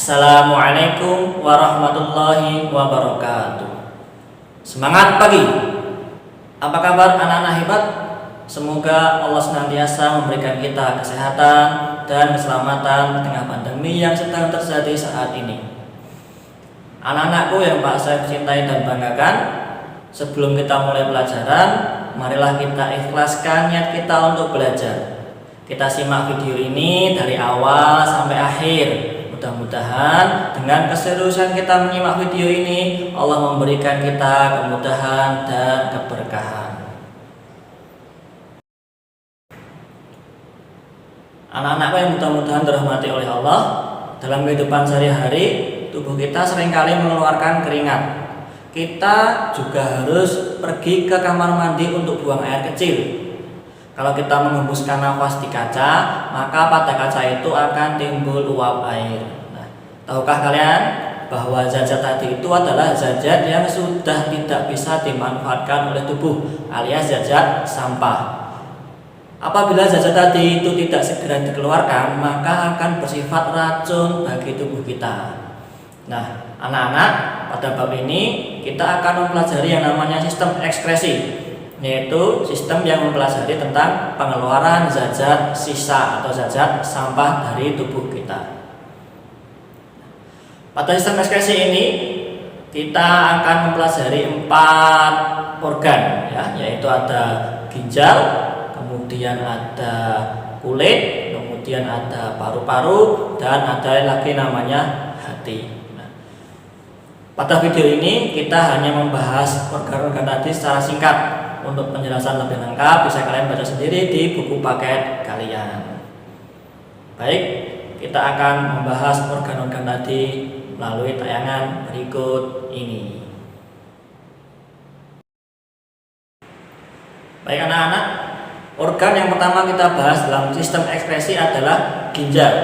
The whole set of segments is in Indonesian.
Assalamualaikum warahmatullahi wabarakatuh. Semangat pagi. Apa kabar anak-anak hebat? Semoga Allah senantiasa memberikan kita kesehatan dan keselamatan di tengah pandemi yang sedang terjadi saat ini. Anak-anakku yang Pak saya cintai dan banggakan, sebelum kita mulai pelajaran, marilah kita ikhlaskan niat kita untuk belajar. Kita simak video ini dari awal sampai akhir. Mudah-mudahan dengan keseriusan kita menyimak video ini, Allah memberikan kita kemudahan dan keberkahan. Anak-anakku yang mudah-mudahan dirahmati oleh Allah, dalam kehidupan sehari-hari, tubuh kita seringkali mengeluarkan keringat. Kita juga harus pergi ke kamar mandi untuk buang air kecil. Kalau kita mengembuskan nafas di kaca, maka pada kaca itu akan timbul uap air. Nah, tahukah kalian bahwa zat-zat tadi itu adalah zat-zat yang sudah tidak bisa dimanfaatkan oleh tubuh, alias zat-zat sampah. Apabila zat-zat tadi itu tidak segera dikeluarkan, maka akan bersifat racun bagi tubuh kita. Nah, anak-anak, pada bab ini kita akan mempelajari yang namanya sistem ekskresi, yaitu sistem yang mempelajari tentang pengeluaran zat-zat sisa atau zat-zat sampah dari tubuh kita. Pada sistem ekskresi ini kita akan mempelajari 4 organ, yaitu ada ginjal, kemudian ada kulit, kemudian ada paru-paru, dan ada lagi namanya hati. Pada video ini kita hanya membahas organ-organ tadi secara singkat. Untuk penjelasan lebih lengkap bisa kalian baca sendiri di buku paket kalian. Baik, kita akan membahas organ-organ tadi melalui tayangan berikut ini. Baik anak-anak, organ yang pertama kita bahas dalam sistem ekskresi adalah ginjal.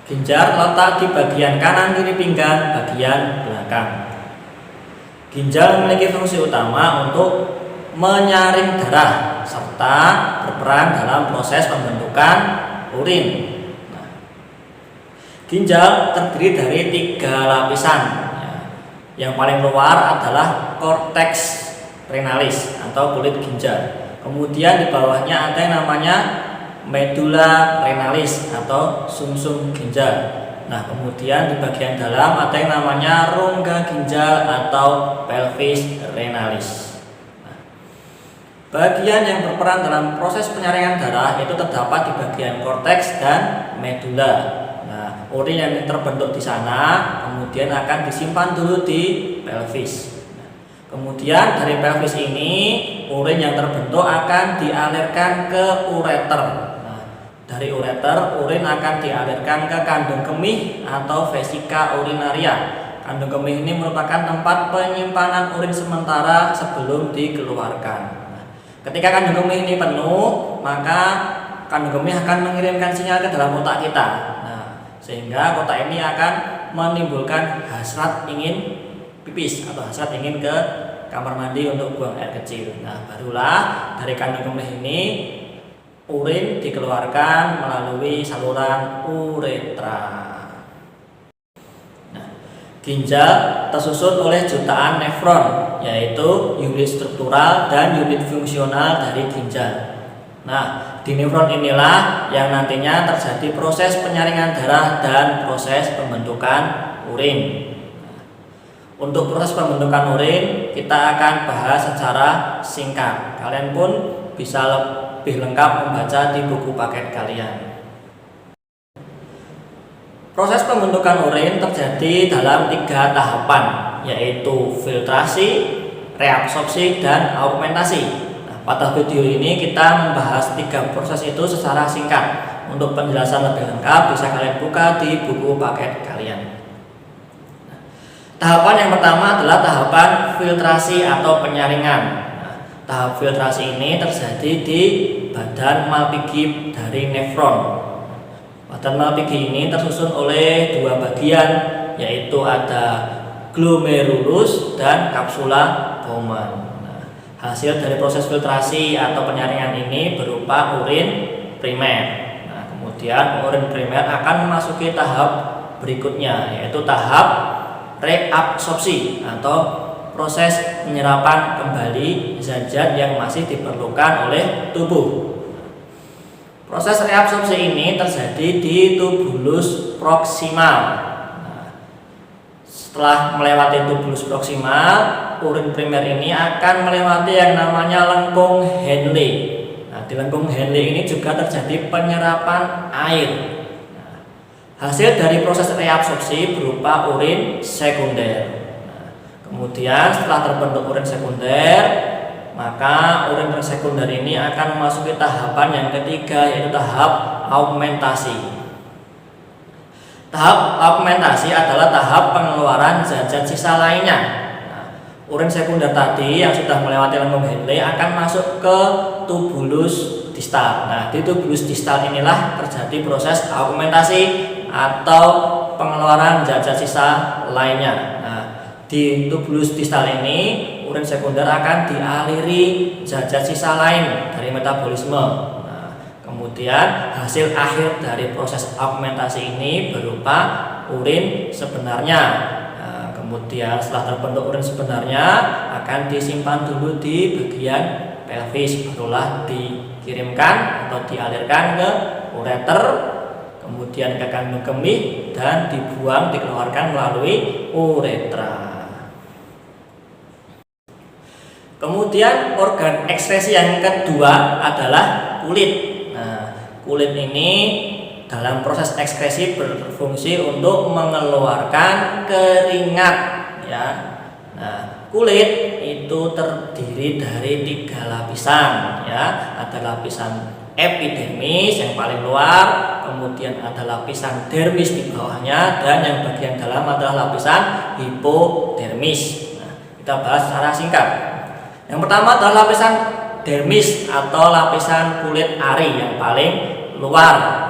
Ginjal terletak di bagian kanan kiri pinggang bagian belakang. Ginjal memiliki fungsi utama untuk menyaring darah serta berperan dalam proses pembentukan urin. Ginjal terdiri dari 3 lapisan. Yang paling luar adalah korteks renalis atau kulit ginjal. Kemudian di bawahnya ada yang namanya medula renalis atau sumsum ginjal. Nah, kemudian di bagian dalam ada yang namanya rongga ginjal atau pelvis renalis. Bagian yang berperan dalam proses penyaringan darah itu terdapat di bagian korteks dan medula. Nah, urin yang terbentuk di sana kemudian akan disimpan dulu di pelvis. Kemudian dari pelvis ini urin yang terbentuk akan dialirkan ke ureter. Nah, dari ureter urin akan dialirkan ke kandung kemih atau vesika urinaria. Kandung kemih ini merupakan tempat penyimpanan urin sementara sebelum dikeluarkan. Ketika kandung kemih ini penuh, maka kandung kemih akan mengirimkan sinyal ke dalam otak kita. Nah, sehingga otak ini akan menimbulkan hasrat ingin pipis atau hasrat ingin ke kamar mandi untuk buang air kecil. Nah, barulah dari kandung kemih ini urin dikeluarkan melalui saluran uretra. Ginjal tersusun oleh jutaan nefron, yaitu unit struktural dan unit fungsional dari ginjal. Nah, di nefron inilah yang nantinya terjadi proses penyaringan darah dan proses pembentukan urin. Untuk proses pembentukan urin kita akan bahas secara singkat. Kalian pun bisa lebih lengkap membaca di buku paket kalian. Proses pembentukan urin terjadi dalam 3 tahapan, yaitu filtrasi, reabsorpsi, dan augmentasi. Nah, pada video ini kita membahas 3 proses itu secara singkat. Untuk penjelasan lebih lengkap bisa kalian buka di buku paket kalian. Nah, tahapan yang pertama adalah tahapan filtrasi atau penyaringan. Nah, tahap filtrasi ini terjadi di badan Malpighi dari nefron. Badan Malpighi ini tersusun oleh 2 bagian, yaitu ada glomerulus dan kapsula Bowman. Nah, hasil dari proses filtrasi atau penyaringan ini berupa urin primer. Nah, kemudian urin primer akan memasuki tahap berikutnya, yaitu tahap reabsorpsi atau proses penyerapan kembali zat-zat yang masih diperlukan oleh tubuh. Proses reabsorpsi ini terjadi di tubulus proksimal. Setelah melewati tubulus proksimal, urin primer ini akan melewati yang namanya lengkung Henle. Di lengkung Henle ini juga terjadi penyerapan air. Hasil dari proses reabsorpsi berupa urin sekunder. Kemudian setelah terbentuk urin sekunder, maka urin sekunder ini akan memasuki tahapan yang ketiga, yaitu tahap augmentasi. Tahap augmentasi adalah tahap pengeluaran zat-zat sisa lainnya. Urin sekunder tadi yang sudah melewati lengkung Henle akan masuk ke tubulus distal. Di tubulus distal inilah terjadi proses augmentasi atau pengeluaran zat-zat sisa lainnya. Di tubulus distal ini urin sekunder akan dialiri zat-zat sisa lain dari metabolisme. Kemudian hasil akhir dari proses augmentasi ini berupa urin sebenarnya. Kemudian setelah terbentuk urin sebenarnya akan disimpan dulu di bagian pelvis, barulah dikirimkan atau dialirkan ke ureter, kemudian ke kandung kemih dan dibuang, dikeluarkan melalui uretra. Kemudian organ ekskresi yang kedua adalah kulit. Kulit ini dalam proses ekskresi berfungsi untuk mengeluarkan keringat, ya. Kulit itu terdiri dari 3 lapisan, ya. Ada lapisan epidermis yang paling luar, kemudian ada lapisan dermis di bawahnya, dan yang bagian dalam adalah lapisan hipodermis. Kita bahas secara singkat. Yang pertama adalah lapisan dermis atau lapisan kulit ari yang paling luar.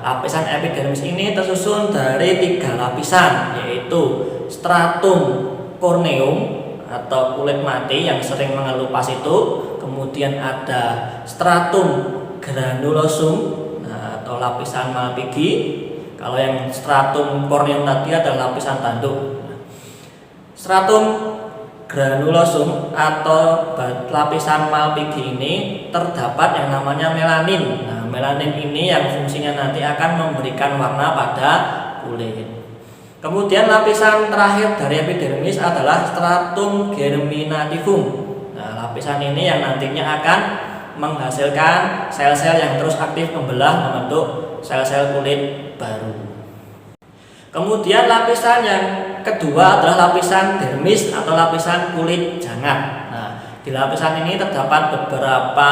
Lapisan epidermis ini tersusun dari 3 lapisan, yaitu stratum corneum atau kulit mati yang sering mengelupas itu, kemudian ada stratum granulosum atau lapisan Malpighi. Kalau yang stratum corneum tadi adalah lapisan tanduk. Stratum granulosum atau lapisan Malpighi ini terdapat yang namanya melanin. Melanin ini yang fungsinya nanti akan memberikan warna pada kulit. Kemudian lapisan terakhir dari epidermis adalah stratum germinativum. Lapisan ini yang nantinya akan menghasilkan sel-sel yang terus aktif membelah membentuk sel-sel kulit baru. Kemudian lapisan yang kedua adalah lapisan dermis atau lapisan kulit jangat. Di lapisan ini terdapat beberapa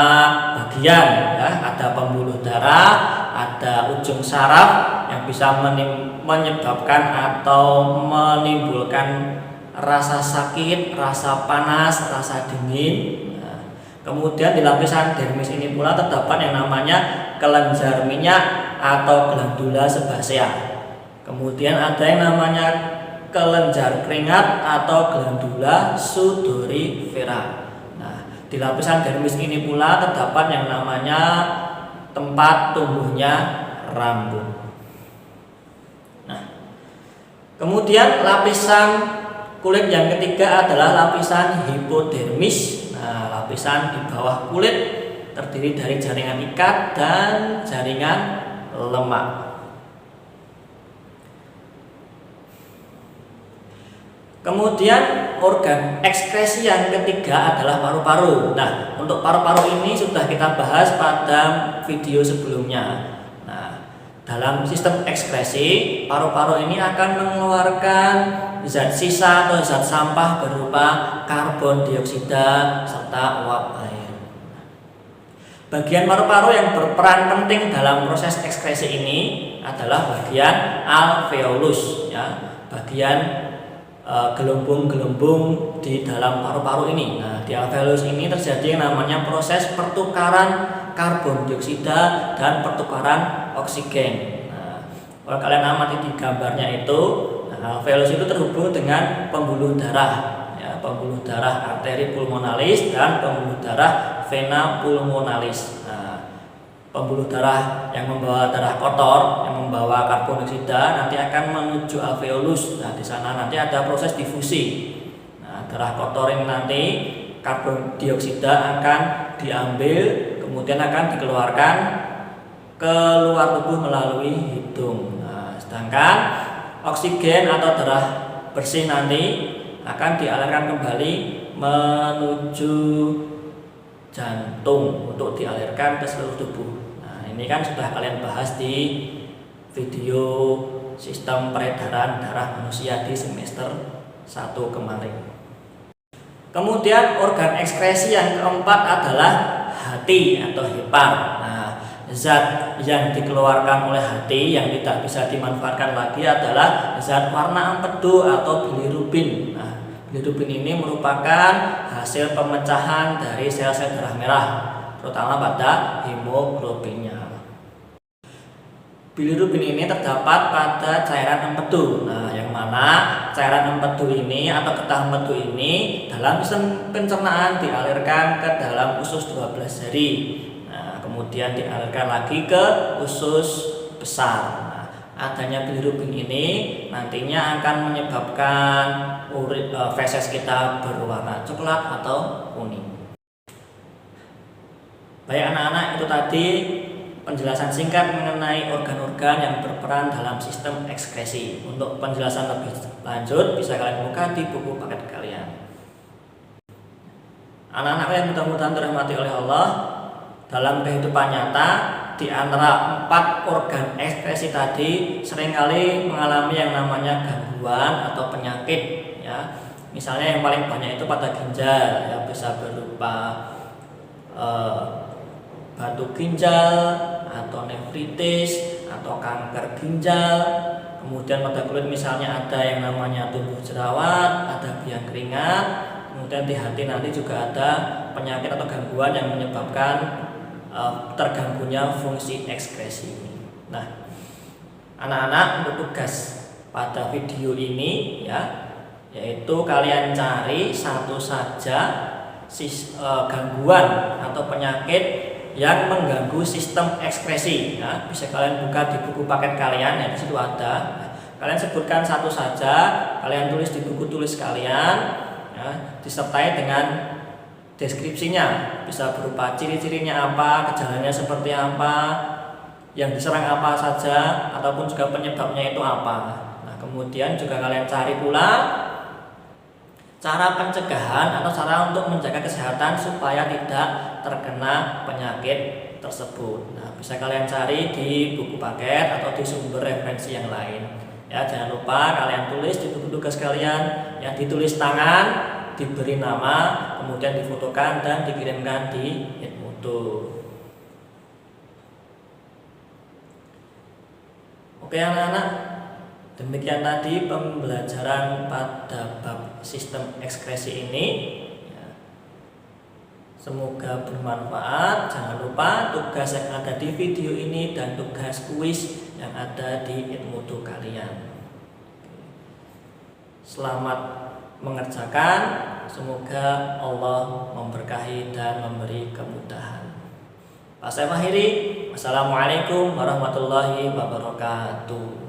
bagian, ya. Ada pembuluh darah, ada ujung saraf yang bisa menyebabkan atau menimbulkan rasa sakit, rasa panas, rasa dingin. Kemudian di lapisan dermis ini pula terdapat yang namanya kelenjar minyak atau glandula sebasea. Kemudian ada yang namanya kelenjar keringat atau glandula sudorifera. Di lapisan dermis ini pula terdapat yang namanya tempat tumbuhnya rambut. Kemudian lapisan kulit yang ketiga adalah lapisan hipodermis. Lapisan di bawah kulit terdiri dari jaringan ikat dan jaringan lemak. Kemudian organ ekskresi yang ketiga adalah paru-paru. Untuk paru-paru ini sudah kita bahas pada video sebelumnya. Dalam sistem ekskresi, paru-paru ini akan mengeluarkan zat sisa atau zat sampah berupa karbon dioksida serta uap air. Bagian paru-paru yang berperan penting dalam proses ekskresi ini adalah bagian alveolus, ya. Bagian gelembung-gelembung di dalam paru-paru ini. Di alveolus ini terjadi yang namanya proses pertukaran karbon dioksida dan pertukaran oksigen. Kalau kalian amati di gambarnya itu, alveolus itu terhubung dengan pembuluh darah, ya, pembuluh darah arteri pulmonalis dan pembuluh darah vena pulmonalis. Pembuluh darah yang membawa darah kotor, yang membawa karbon dioksida nanti akan menuju alveolus. Nah, di sana nanti ada proses difusi. Nah, darah kotor ini nanti karbon dioksida akan diambil, kemudian akan dikeluarkan ke luar tubuh melalui hidung. Nah, sedangkan oksigen atau darah bersih nanti akan dialirkan kembali menuju jantung untuk dialirkan ke seluruh tubuh. Nah, ini kan sudah kalian bahas di video sistem peredaran darah manusia di semester 1 kemarin. Kemudian organ ekskresi yang keempat adalah hati atau hepar. Nah, zat yang dikeluarkan oleh hati yang tidak bisa dimanfaatkan lagi adalah zat warna empedu atau bilirubin. Nah, bilirubin ini merupakan hasil pemecahan dari sel-sel darah merah, terutama pada hemoglobinnya. Bilirubin ini terdapat pada cairan empedu. Nah, yang mana cairan empedu ini atau getah empedu ini dalam sistem pencernaan dialirkan ke dalam usus 12 jari. Nah, kemudian dialirkan lagi ke usus besar. Nah, adanya bilirubin ini nantinya akan menyebabkan feses kita berwarna coklat atau kuning. Baik anak-anak, itu tadi penjelasan singkat mengenai organ-organ yang berperan dalam sistem ekskresi. Untuk penjelasan lebih lanjut bisa kalian buka di buku paket kalian. Anak-anak yang mudah-mudahan dirahmati oleh Allah, dalam kehidupan nyata di antara 4 organ ekskresi tadi seringkali mengalami yang namanya gangguan atau penyakit, ya. Misalnya yang paling banyak itu pada ginjal, ya, bisa berupa batu ginjal atau nefritis atau kanker ginjal. Kemudian pada kulit misalnya ada yang namanya tumbuh jerawat, ada biang keringat. Kemudian di hati nanti juga ada penyakit atau gangguan yang menyebabkan terganggunya fungsi ekskresi. Nah, anak-anak, untuk tugas pada video ini, ya, yaitu kalian cari satu saja gangguan atau penyakit yang mengganggu sistem ekskresi. Nah, bisa kalian buka di buku paket kalian, ya, di situ ada. Nah, kalian sebutkan satu saja, kalian tulis di buku tulis kalian, ya, disertai dengan deskripsinya. Bisa berupa ciri-cirinya apa, gejalanya seperti apa, yang diserang apa saja, ataupun juga penyebabnya itu apa. Nah, kemudian juga kalian cari pula cara pencegahan atau cara untuk menjaga kesehatan supaya tidak terkena penyakit tersebut. Nah, bisa kalian cari di buku paket atau di sumber referensi yang lain. Ya, jangan lupa kalian tulis di buku tugas kalian, yang ditulis tangan, diberi nama, kemudian difotokan dan dikirimkan di Edmodo. Oke anak-anak, demikian tadi pembelajaran pada bab sistem ekskresi ini. Semoga bermanfaat. Jangan lupa tugas yang ada di video ini dan tugas kuis yang ada di Edmodo kalian. Selamat mengerjakan. Semoga Allah memberkahi dan memberi kemudahan. Saya akhiri. Wassalamualaikum warahmatullahi wabarakatuh.